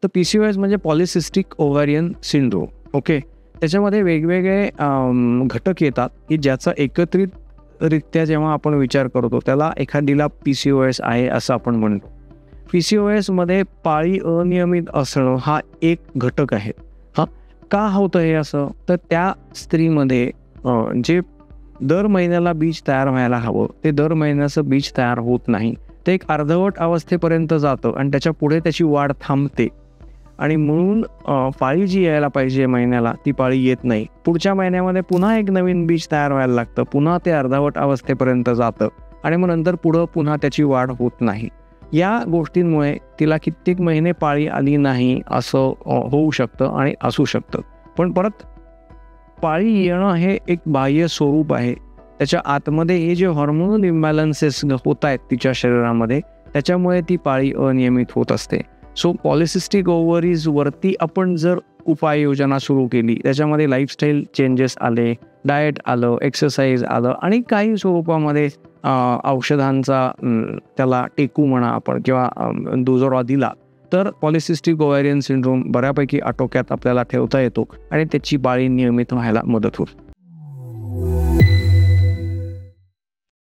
तर PCOS म्हणजे polycystic ovarian syndrome. Okay, त्याच्यामध्ये वेगवेगळे घटक येतात की ज्याचा एकत्रितरित्या जेव्हा आपण विचार करतो त्याला एखादीला PCOS आहे असं आपण म्हणतो. PCOSमध्ये पाळी अनियमित असणं हा एक घटक आहे. का होतं हे असं? तर त्या स्त्रीमध्ये जे दर महिन्याला बीज तयार व्हायला हवं ते दर महिन्याचं बीज तयार होत नाही. ते एक अर्धवट अवस्थेपर्यंत जातं आणि त्याच्या पुढे त्याची वाढ थांबते आणि म्हणून पाळी जी यायला पाहिजे महिन्याला ती पाळी येत नाही. पुढच्या महिन्यामध्ये पुन्हा एक नवीन बीज तयार व्हायला लागतं, पुन्हा ते अर्धवट अवस्थेपर्यंत जातं आणि मग नंतर पुन्हा त्याची वाढ होत नाही. या गोष्टींमुळे तिला कित्येक महिने पाळी आली नाही असं होऊ शकतं आणि असू शकतं. पण परत पाळी येणं हे एक बाह्य स्वरूप आहे. त्याच्या आतमध्ये हे जे हॉर्मोनल इम्बॅलन्सेस होत आहेत तिच्या शरीरामध्ये त्याच्यामुळे ती पाळी अनियमित होत असते. सो पॉलिसिस्टिक ओव्हरीजवरती आपण जर उपाययोजना सुरू केली, त्याच्यामध्ये लाईफस्टाईल चेंजेस आले, डाएट आलं, एक्सरसाइज आलं आणि काही स्वरूपामध्ये औषधांचा त्याला टेकू म्हणा आपण किंवा दुजोरा दिला तर पॉलिसिस्टिक ओव्हॅरियन सिंड्रोम बऱ्यापैकी आटोक्यात आपल्याला ठेवता येतो आणि त्याची पाळी नियमित व्हायला मदत होते.